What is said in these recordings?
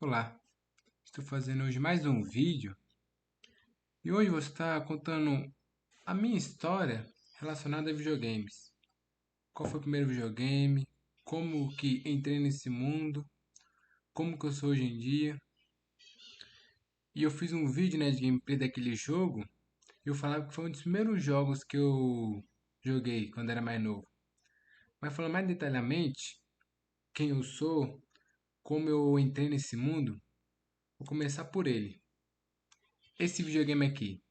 Olá, estou fazendo hoje mais um vídeo e hoje vou estar contando a minha história relacionada a videogames. Qual foi o primeiro videogame, como que entrei nesse mundo, como que eu sou hoje em dia. E eu fiz um vídeo, de gameplay daquele jogo e eu falava que foi um dos primeiros jogos que eu joguei quando era mais novo. Mas falando mais detalhadamente, quem eu sou, como eu entrei nesse mundo, vou começar por ele. Esse videogame aqui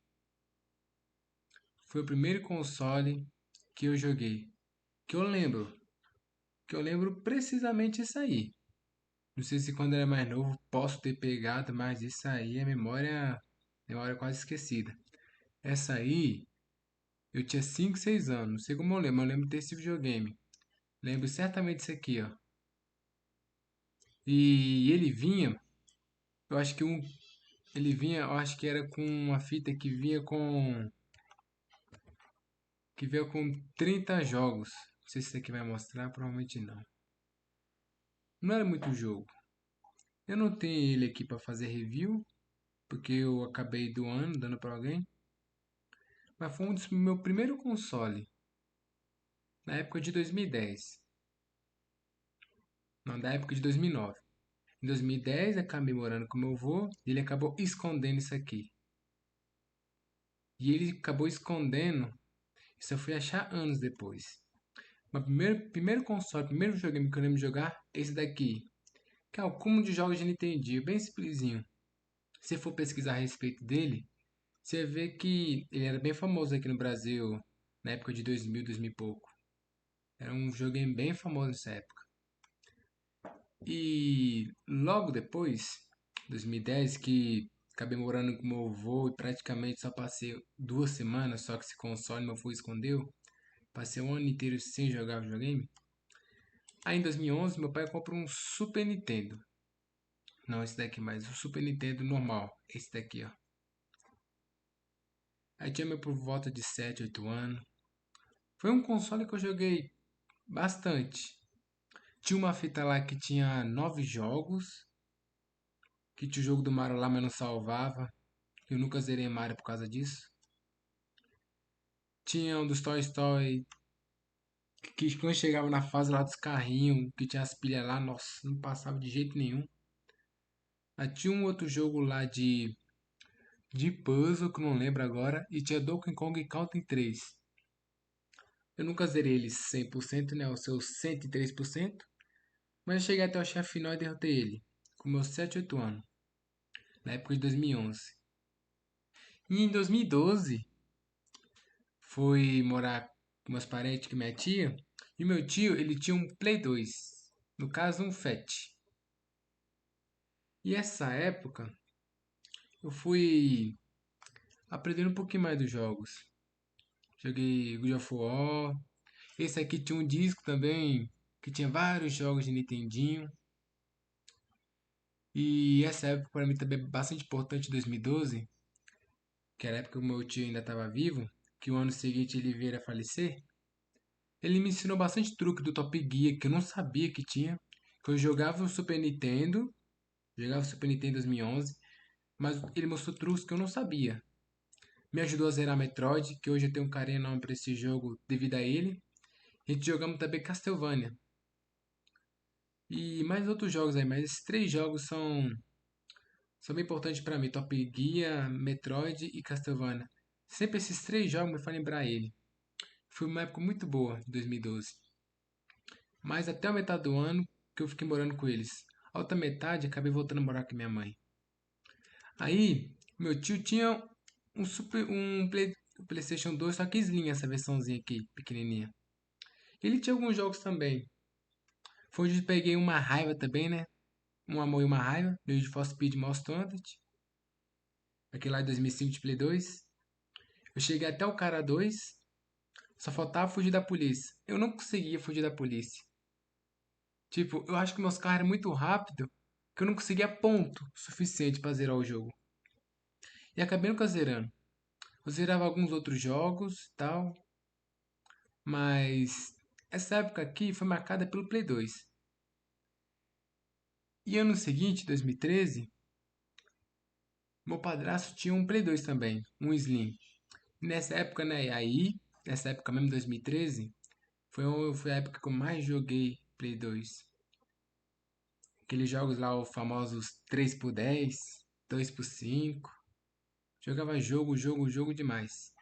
foi o primeiro console que eu joguei. Que eu lembro. Que eu lembro precisamente isso aí. Não sei se quando era mais novo posso ter pegado, mas isso aí é memória quase esquecida. Essa aí, eu tinha 5 6 anos. Não sei como eu lembro, mas eu lembro desse videogame. Lembro certamente disso aqui, ó. E ele vinha, eu acho que ele vinha, eu acho que era com uma fita que vinha com 30 jogos. Não sei se isso aqui vai mostrar, provavelmente não. Não era muito jogo. Eu não tenho ele aqui para fazer review, porque eu acabei doando, dando para alguém. Mas foi um dos meu primeiro console, na época de 2010. Não, da época de 2009. Em 2010, acabei morando com meu avô e ele acabou escondendo isso aqui. E ele acabou escondendo, isso eu fui achar anos depois. Mas primeiro console, primeiro videogame que eu lembro de jogar, é esse daqui. Que é o cúmulo de jogos de Nintendo, bem simplesinho. Se for pesquisar a respeito dele, você vê que ele era bem famoso aqui no Brasil, na época de 2000, 2000 e pouco. Era um videogame bem famoso nessa época. E logo depois, 2010, que acabei morando com meu avô e praticamente só passei 2 semanas, só que esse console meu avô escondeu. Passei um ano inteiro sem jogar videogame. Aí em 2011, meu pai comprou um Super Nintendo. Não esse daqui, mas o Super Nintendo normal. Esse daqui, ó. Aí tinha meu por volta de 7 8 anos. Foi um console que eu joguei bastante. Tinha uma fita lá que tinha 9 jogos. Que tinha o jogo do Mario lá, mas não salvava. Eu nunca zerei Mario por causa disso. Tinha um dos Toy Story que quando chegava na fase lá dos carrinhos, que tinha as pilhas lá, nossa, não passava de jeito nenhum. Aí tinha um outro jogo lá de puzzle, que eu não lembro agora, e tinha Donkey Kong Country 3. Eu nunca zerei ele 100%, né, o seu 103%, mas eu cheguei até o chefe final e derrotei ele, com meus 7 8 anos, na época de 2011. E em 2012, fui morar com meus parentes, com minha tia, e meu tio, ele tinha um Play 2, no caso um Fat. E essa época, eu fui aprendendo um pouquinho mais dos jogos. Joguei God of War. Esse aqui tinha um disco também, que tinha vários jogos de Nintendinho. E essa época para mim também é bastante importante, 2012, que era a época que o meu tio ainda estava vivo, que o ano seguinte ele veio a falecer. Ele me ensinou bastante truque do Top Gear que eu não sabia que tinha. Que eu jogava o Super Nintendo em 2011, mas ele mostrou truques que eu não sabia. Me ajudou a zerar Metroid, que hoje eu tenho um carinho enorme para esse jogo devido a ele. A gente jogamos também Castlevania. E mais outros jogos aí, mas esses três jogos são bem importantes para mim. Top Gear, Metroid e Castlevania. Sempre esses três jogos me fazem lembrar ele. Foi uma época muito boa, 2012. Mas até a metade do ano que eu fiquei morando com eles. A outra metade acabei voltando a morar com minha mãe. Aí, meu tio tinha um PlayStation 2, só que Slim, essa versãozinha aqui, pequenininha. Ele tinha alguns jogos também. Foi onde eu peguei uma raiva também, né? Um amor e uma raiva. Need for Speed Most Wanted. Aquele lá de 2005 de Play 2. Eu cheguei até o cara 2. Só faltava fugir da polícia. Eu não conseguia fugir da polícia. Tipo, eu acho que meus carros eram muito rápidos. Que eu não conseguia ponto suficiente pra zerar o jogo. E acabei nunca zerando. Eu zerava alguns outros jogos e tal. Mas essa época aqui foi marcada pelo Play 2. E ano seguinte, 2013, meu padrasto tinha um Play 2 também, um Slim. E nessa época, né, nessa época mesmo, 2013, foi a época que eu mais joguei Play 2. Aqueles jogos lá, os famosos 3x10, 2x5. Jogava jogo demais.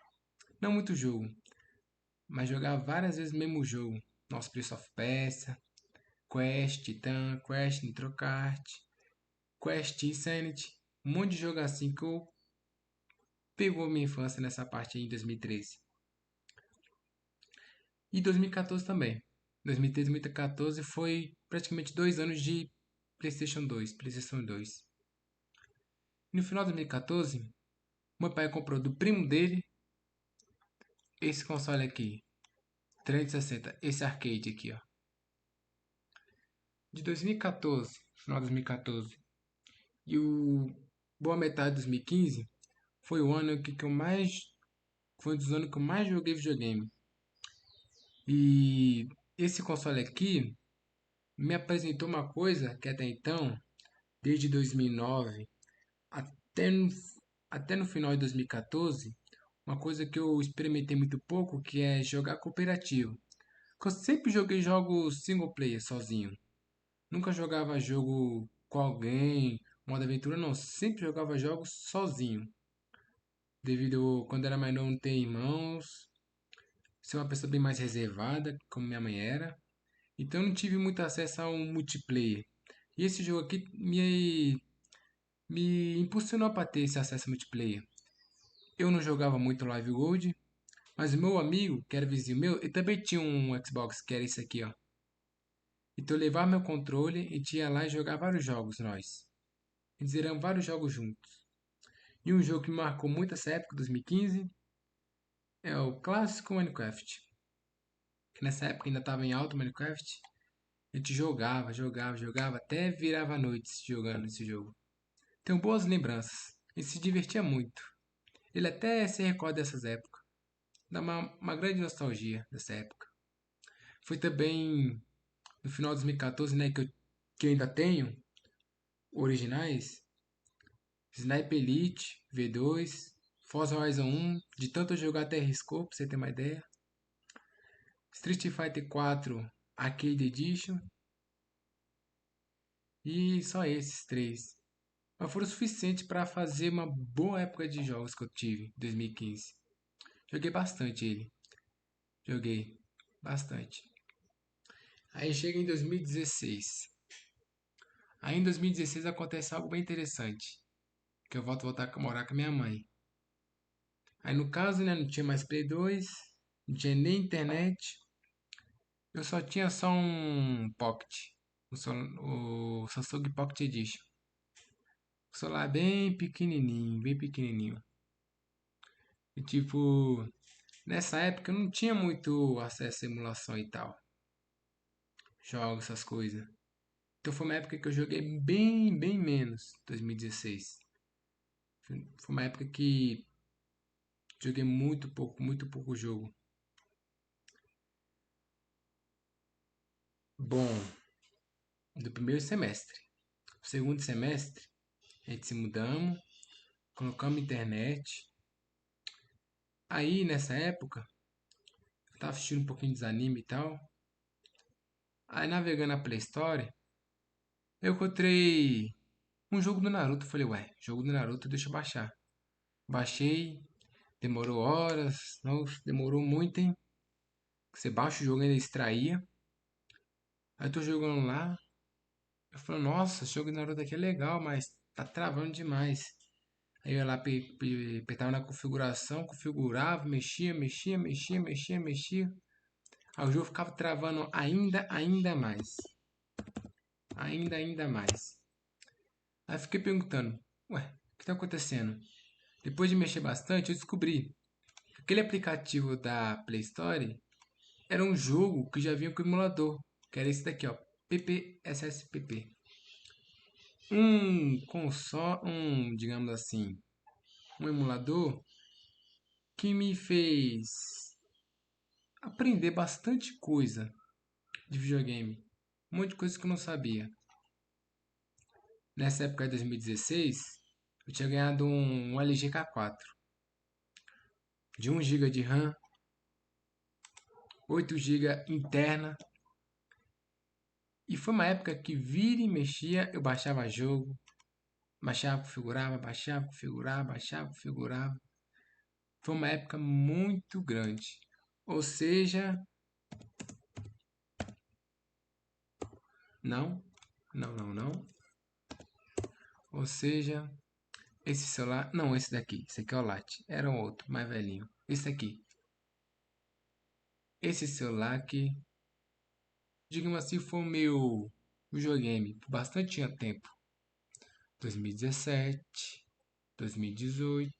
Não muito jogo, mas jogava várias vezes o mesmo jogo. Nosso Prince of Persia, Quest, Titan, Quest, Nitro Kart, Quest Insanity. Um monte de jogo assim que eu pegou minha infância nessa parte aí em 2013. E 2014 também. 2013 e 2014 foi praticamente 2 anos de PlayStation 2, PlayStation 2. No final de 2014, meu pai comprou do primo dele esse console aqui, 360, esse arcade aqui, ó. De 2014, final de 2014, e o boa metade de 2015 foi o ano que eu mais foi um dos anos que eu mais joguei videogame. E esse console aqui me apresentou uma coisa que até então, desde 2009 até no, até no final de 2014, uma coisa que eu experimentei muito pouco, que é jogar cooperativo. Porque eu sempre joguei jogos single player sozinho. Nunca jogava jogo com alguém, modo aventura, não. Sempre jogava jogos sozinho. Devido quando era mais novo não ter irmãos, ser uma pessoa bem mais reservada, como minha mãe era. Então eu não tive muito acesso a um multiplayer. E esse jogo aqui me impulsionou para ter esse acesso multiplayer. Eu não jogava muito Live Gold, mas o meu amigo, que era vizinho meu, ele também tinha um Xbox, que era esse aqui, ó. Então eu levava meu controle e tinha lá e jogar vários jogos, nós. E zeramos vários jogos juntos. E um jogo que me marcou muito essa época, 2015, é o clássico Minecraft. Que nessa época ainda estava em alto Minecraft. A gente jogava, até virava noites jogando esse jogo. Tenho boas lembranças. E se divertia muito. Ele até se recorda dessas épocas. Dá uma grande nostalgia dessa época. Foi também no final de 2014, né, que eu ainda tenho originais. Sniper Elite, V2, Forza Horizon 1, de tanto eu jogar até riscou, pra você ter uma ideia. Street Fighter 4 Arcade Edition. E só esses três. Mas foram suficientes para fazer uma boa época de jogos que eu tive em 2015. Joguei bastante ele. Joguei bastante. Aí chega em 2016. Aí em 2016 acontece algo bem interessante. Que eu volto a voltar a morar com a minha mãe. Aí no caso, né, não tinha mais Play 2, não tinha nem internet. Eu só tinha só um Pocket. O Samsung Pocket Edition. O celular bem pequenininho, bem pequenininho. E tipo, nessa época eu não tinha muito acesso à emulação e tal. Jogos, essas coisas. Então foi uma época que eu joguei bem menos, 2016. Foi uma época que joguei muito pouco jogo. Bom, do primeiro semestre. O segundo semestre, a gente se mudamos, colocamos internet. Aí, nessa época, eu tava assistindo um pouquinho de anime e tal. Aí, navegando na Play Store, eu encontrei um jogo do Naruto. Falei, ué, jogo do Naruto, deixa eu baixar. Baixei, demorou horas, nossa, demorou muito, hein? Você baixa o jogo e ainda extraía. Aí eu tô jogando lá, eu falo, nossa, esse jogo do Naruto aqui é legal, mas tá travando demais. Aí eu ia lá, apertava na configuração, configurava, mexia. Aí o jogo ficava travando ainda mais. Ainda mais. Aí eu fiquei perguntando, ué, o que tá acontecendo? Depois de mexer bastante, eu descobri que aquele aplicativo da Play Store era um jogo que já vinha com emulador, que era esse daqui, ó, PPSSPP. Digamos assim, um emulador que me fez aprender bastante coisa de videogame. Um monte de coisa que eu não sabia. Nessa época de 2016, eu tinha ganhado um LG K4 de 1 GB de RAM, 8 GB interna. E foi uma época que vira e mexia, eu baixava jogo, baixava, configurava, baixava, configurava, baixava, configurava. Foi uma época muito grande. Ou seja, não, não, não, não. Ou seja, esse celular, não, esse daqui, esse aqui é o Lite, era um outro, mais velhinho. Esse aqui, esse celular que, digamos assim, foi o meu videogame por bastante tempo. 2017, 2018,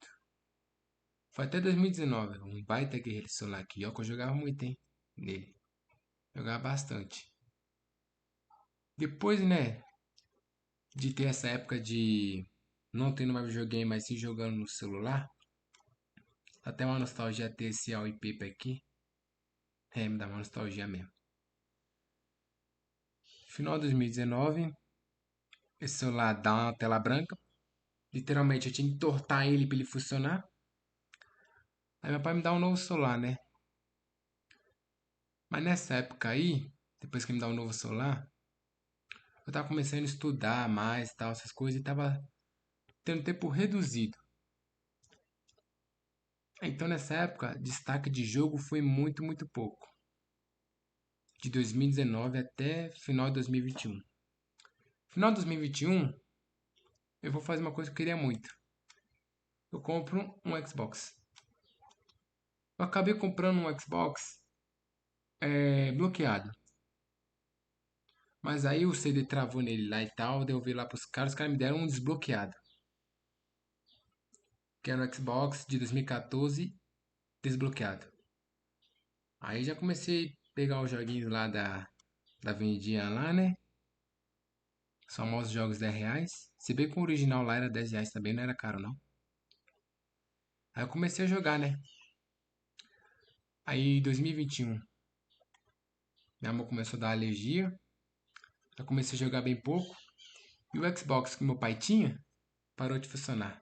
foi até 2019, um baita guerreiro celular aqui, ó, que eu jogava muito, hein, nele. Jogava bastante. Depois, né, de ter essa época de não tendo mais videogame, mas sim jogando no celular, até uma nostalgia ter esse wallpaper aqui. É, me dá uma nostalgia mesmo. Final de 2019, esse celular dá uma tela branca. Literalmente, eu tinha que entortar ele para ele funcionar. Aí meu pai me dá um novo celular, né? Mas nessa época aí, depois que ele me dá um novo celular, eu tava começando a estudar mais, tal, essas coisas, e tava tendo tempo reduzido. Então nessa época, destaque de jogo foi muito, muito pouco. De 2019 até final de 2021. Final de 2021, eu vou fazer uma coisa que eu queria muito. Eu compro um Xbox. Eu acabei comprando um Xbox bloqueado. Mas aí o CD travou nele lá e tal, daí eu vi lá pros caras, os caras me deram um desbloqueado. Que era o Xbox de 2014 desbloqueado. Aí já comecei a pegar os joguinhos lá da vendinha lá, né? Os famosos jogos R$ 10. Se bem que o original lá era R$ 10 também, não era caro não. Aí eu comecei a jogar, né? Aí em 2021, minha mão começou a dar alergia. Eu comecei a jogar bem pouco. E o Xbox que meu pai tinha parou de funcionar.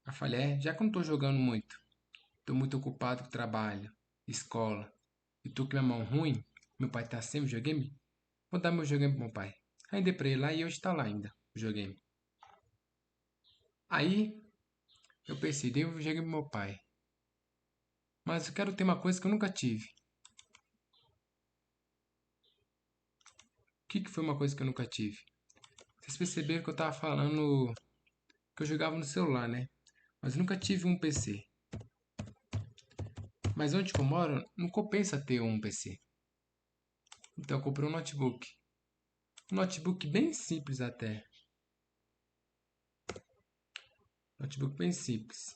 Eu falei, já que eu não tô jogando muito, tô muito ocupado com trabalho, escola, e tô com minha mão ruim, meu pai tá sem videogame, vou dar meu videogame pro meu pai. Aí dei pra ele lá e hoje tá lá ainda, o videogame. Aí eu pensei, dei o videogame pro meu pai. Mas eu quero ter uma coisa que eu nunca tive. O que foi uma coisa que eu nunca tive? Vocês perceberam que eu tava falando que eu jogava no celular, né? Mas eu nunca tive um PC. Mas onde que eu moro, não compensa ter um PC. Então eu comprei um notebook. Um notebook bem simples até. Notebook bem simples.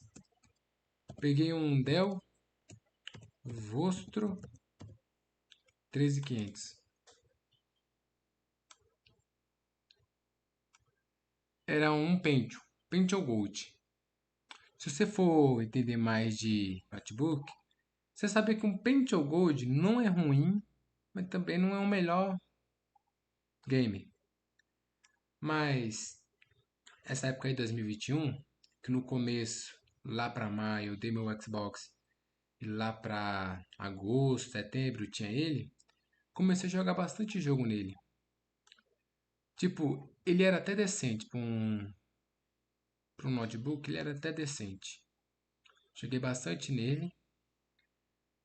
Peguei um Dell Vostro 13500. Era um Pentium, Pentium Gold. Se você for entender mais de notebook, você sabe que um Pentium Gold não é ruim, mas também não é o melhor game. Mas essa época aí, 2021, que no começo, lá pra maio, eu dei meu Xbox, e lá pra agosto, setembro, tinha ele, comecei a jogar bastante jogo nele. Tipo, ele era até decente pra um notebook, ele era até decente. Joguei bastante nele.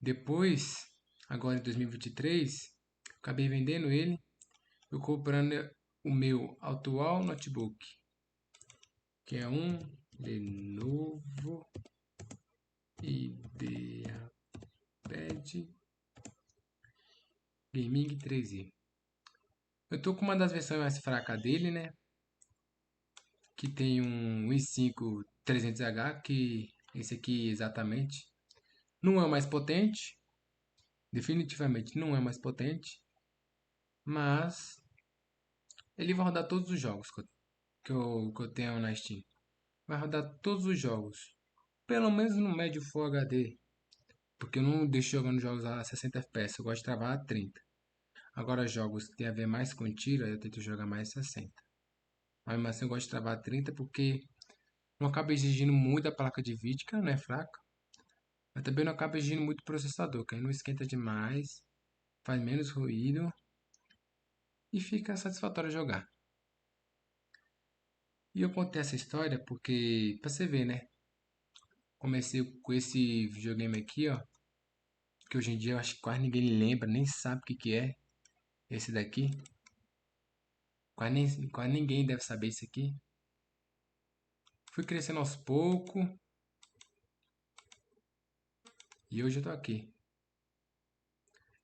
Depois, agora em 2023, acabei vendendo ele. Eu comprando o meu atual notebook, que é um Lenovo IdeaPad Gaming 3i. Eu tô com uma das versões mais fracas dele, né? Que tem um i5 300H, que esse aqui exatamente não é o mais potente, definitivamente não é mais potente, mas ele vai rodar todos os jogos que eu tenho na Steam. Vai rodar todos os jogos, pelo menos no médio Full HD, porque eu não deixo jogando jogos a 60 FPS, eu gosto de travar a 30. Agora jogos que tem a ver mais com tiro, aí eu tento jogar mais 60. Mas mesmo assim eu gosto de travar 30 porque não acaba exigindo muito a placa de vídeo, que ela não é fraca. Mas também não acaba exigindo muito o processador, que aí não esquenta demais, faz menos ruído e fica satisfatório jogar. E eu contei essa história porque, pra você ver, né? Comecei com esse videogame aqui, ó, que hoje em dia eu acho que quase ninguém lembra, nem sabe o que que é esse daqui. Quase ninguém deve saber isso aqui. Fui crescendo aos poucos e hoje eu tô aqui.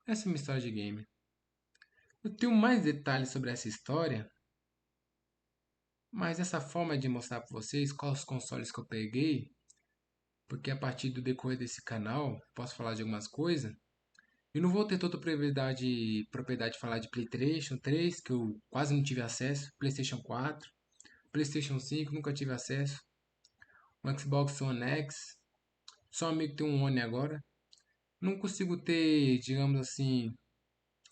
Essa é a minha história de game. Eu tenho mais detalhes sobre essa história, mas essa forma de mostrar para vocês quais os consoles que eu peguei, porque a partir do decorrer desse canal posso falar de algumas coisas. Eu não vou ter toda a propriedade de falar de PlayStation 3, que eu quase não tive acesso, PlayStation 4, PlayStation 5, nunca tive acesso, o Xbox One X, só um amigo tem um One agora. Não consigo ter, digamos assim,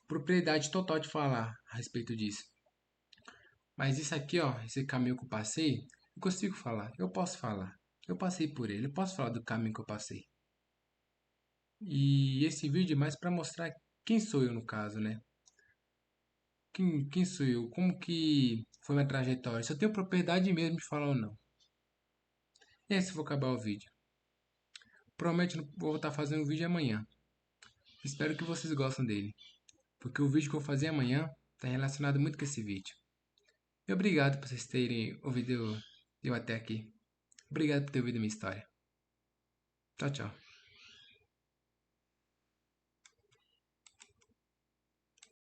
propriedade total de falar a respeito disso. Mas isso aqui, ó, esse caminho que eu passei, eu consigo falar, eu posso falar. Eu passei por ele, eu posso falar do caminho que eu passei. E esse vídeo é mais para mostrar quem sou eu no caso, né? Quem sou eu? Como que foi minha trajetória? Se eu tenho propriedade mesmo de falar ou não. E aí, se for acabar o vídeo? Provavelmente não vou estar fazendo o vídeo amanhã. Espero que vocês gostem dele. Porque o vídeo que eu vou fazer amanhã está relacionado muito com esse vídeo. E obrigado por vocês terem ouvido eu até aqui. Obrigado por ter ouvido minha história. Tchau, tchau.